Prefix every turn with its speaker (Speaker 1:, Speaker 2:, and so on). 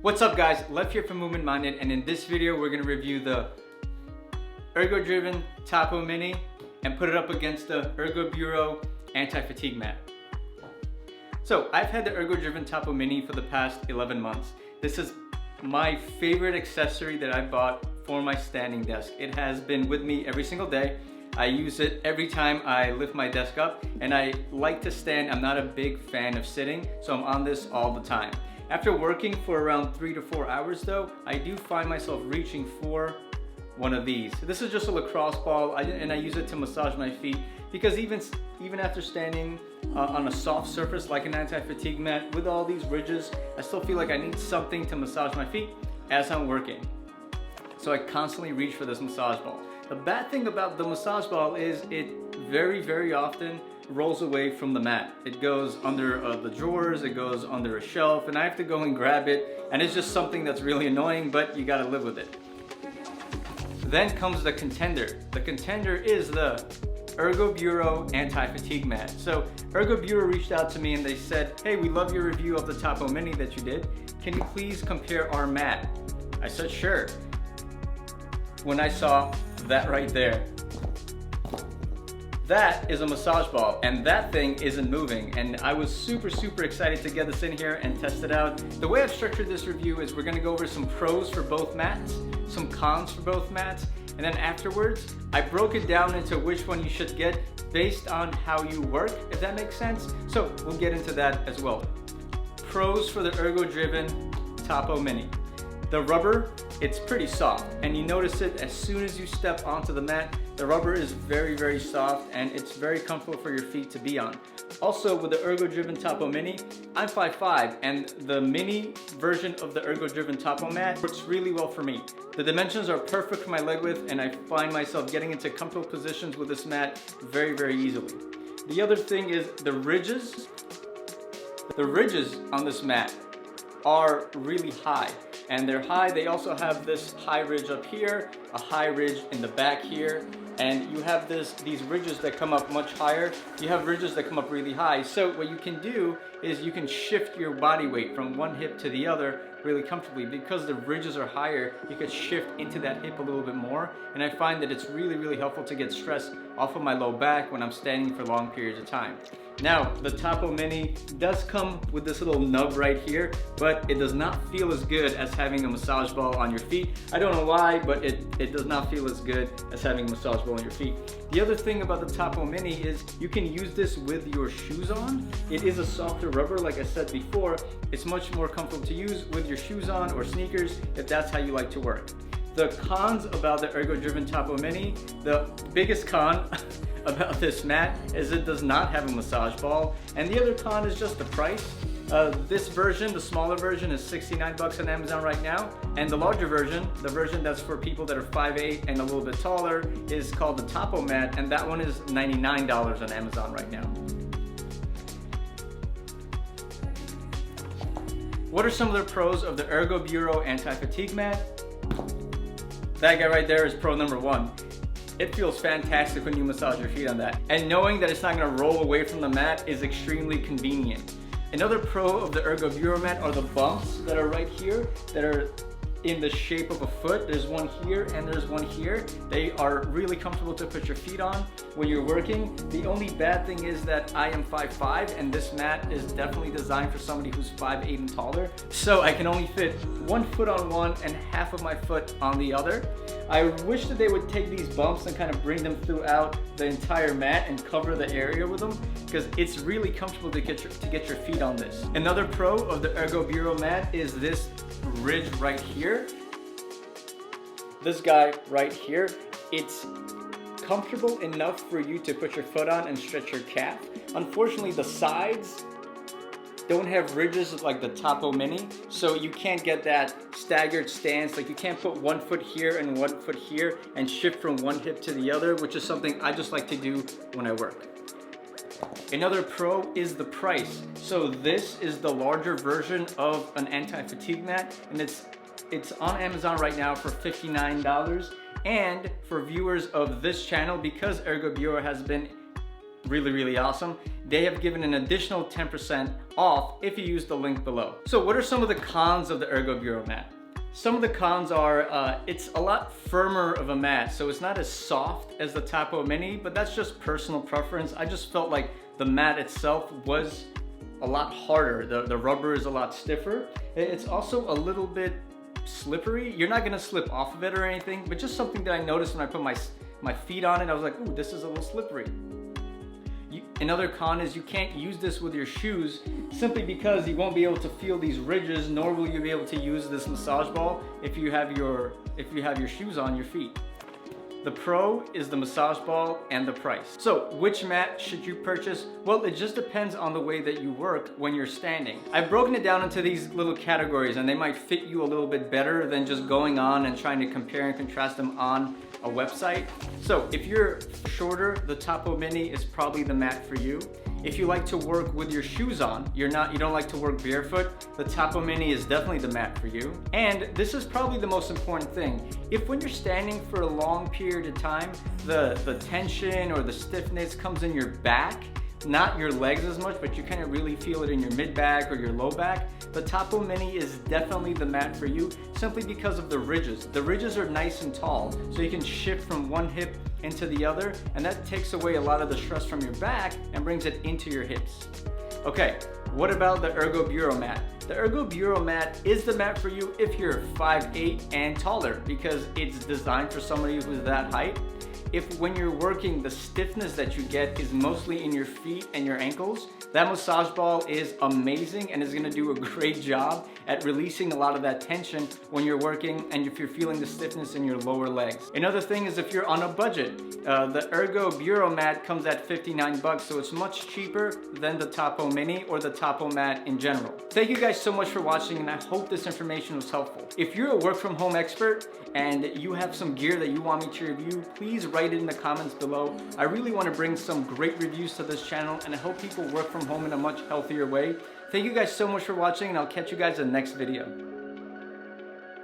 Speaker 1: What's up guys, Lev here from Movement Minded, and in this video we're going to review the Ergodriven Topo Mini and put it up against the Ergo Bureau anti-fatigue mat. So I've had the Ergodriven Topo Mini for the past 11 months. This is my favorite accessory that I bought for my standing desk. It has been with me every single day. I use it every time I lift my desk up, and I like to stand. I'm not a big fan of sitting, so I'm on this all the time. After working for around 3 to 4 hours though, I do find myself reaching for one of these. This is just a lacrosse ball, and I use it to massage my feet because even after standing on a soft surface like an anti-fatigue mat with all these ridges, I still feel like I need something to massage my feet as I'm working. So I constantly reach for this massage ball. The bad thing about the massage ball is it very often rolls away from the mat. It goes under the drawers, it goes under a shelf, and I have to go and grab it, and it's just something that's really annoying, but you gotta live with it. Then comes the contender. The contender is the Ergo Bureau anti-fatigue mat. So Ergo Bureau reached out to me and they said, hey, we love your review of the Topo Mini that you did. Can you please compare our mat? I said, sure. When I saw that right there, that is a massage ball, and that thing isn't moving, and I was super excited to get this in here and test it out. The way I've structured this review is we're going to go over some pros for both mats, some cons for both mats, and then afterwards I broke it down into which one you should get based on how you work, if that makes sense. So we'll get into that as well. Pros for the Ergodriven Topo Mini. The rubber, it's pretty soft, and you notice it as soon as you step onto the mat. The rubber is very soft, and it's very comfortable for your feet to be on. Also, with the Ergodriven Topo Mini, I'm 5'5", and the mini version of the Ergodriven Topo Mat works really well for me. The dimensions are perfect for my leg width, and I find myself getting into comfortable positions with this mat very easily. The other thing is the ridges. The ridges on this mat are really high, and they're high. They also have this high ridge up here, a high ridge in the back here, and you have these ridges that come up much higher. You have ridges that come up really high. So what you can do is you can shift your body weight from one hip to the other really comfortably. Because the ridges are higher, you could shift into that hip a little bit more, and I find that it's really helpful to get stress off of my low back when I'm standing for long periods of time. Now, the Topo Mini does come with this little nub right here, but it does not feel as good as having a massage ball on your feet. I don't know why, but it does not feel as good as having a massage ball on your feet. The other thing about the Topo Mini is you can use this with your shoes on. It is a softer rubber, like I said before. It's much more comfortable to use with your shoes on or sneakers if that's how you like to work. The cons about the Ergodriven Topo Mini, the biggest con about this mat is it does not have a massage ball, and the other con is just the price. This version, the smaller version, is $69 on Amazon right now, and the larger version, the version that's for people that are 5'8" and a little bit taller, is called the Topo Mat, and that one is $99 on Amazon right now. What are some of the pros of the Ergo Bureau anti-fatigue mat? That guy right there is pro number 1. It feels fantastic when you massage your feet on that. And knowing that it's not gonna roll away from the mat is extremely convenient. Another pro of the Ergo Bureau mat are the bumps that are right here that are in the shape of a foot. There's one here and there's one here. They are really comfortable to put your feet on when you're working. The only bad thing is that I am 5'5", and this mat is definitely designed for somebody who's 5'8" and taller. So I can only fit one foot on one and half of my foot on the other. I wish that they would take these bumps and kind of bring them throughout the entire mat and cover the area with them, because it's really comfortable to get your feet on this. Another pro of the Ergo Bureau mat is this ridge right here. This guy right here. It's comfortable enough for you to put your foot on and stretch your calf. Unfortunately, the sides don't have ridges like the Topo Mini, so you can't get that staggered stance. Like, you can't put one foot here and one foot here and shift from one hip to the other, which is something I just like to do when I work. Another pro is the price. So this is the larger version of an anti-fatigue mat, and it's on Amazon right now for $59. And for viewers of this channel, because Ergo Bureau has been really, really awesome. They have given an additional 10% off if you use the link below. So what are some of the cons of the Ergo Bureau mat? Some of the cons are it's a lot firmer of a mat, so it's not as soft as the Topo Mini, but that's just personal preference. I just felt like the mat itself was a lot harder. The rubber is a lot stiffer. It's also a little bit slippery. You're not gonna slip off of it or anything, but just something that I noticed when I put my feet on it, I was like, ooh, this is a little slippery. Another con is you can't use this with your shoes simply because you won't be able to feel these ridges, nor will you be able to use this massage ball if you have your shoes on your feet. The pro is the massage ball and the price. So which mat should you purchase? Well, it just depends on the way that you work when you're standing. I've broken it down into these little categories, and they might fit you a little bit better than just going on and trying to compare and contrast them on a website. So if you're shorter, the Topo Mini is probably the mat for you. If you like to work with your shoes on, you don't like to work barefoot, the Topo Mini is definitely the mat for you. And this is probably the most important thing. If when you're standing for a long period of time, the tension or the stiffness comes in your back, not your legs as much, but you kind of really feel it in your mid back or your low back, the Topo Mini is definitely the mat for you simply because of the ridges. The ridges are nice and tall, so you can shift from one hip into the other, and that takes away a lot of the stress from your back and brings it into your hips. Okay, what about the Ergo Bureau mat? The Ergo Bureau mat is the mat for you if you're 5'8" and taller, because it's designed for somebody who's that height. If when you're working, the stiffness that you get is mostly in your feet and your ankles, that massage ball is amazing and is gonna do a great job at releasing a lot of that tension when you're working and if you're feeling the stiffness in your lower legs. Another thing is if you're on a budget, the Ergo Bureau mat comes at 59 bucks, so it's much cheaper than the Topo Mini or the Topo mat in general. Thank you guys so much for watching, and I hope this information was helpful. If you're a work from home expert and you have some gear that you want me to review, please write it in the comments below. I really want to bring some great reviews to this channel, and I hope people work from home in a much healthier way. Thank you guys so much for watching, and I'll catch you guys in the next video.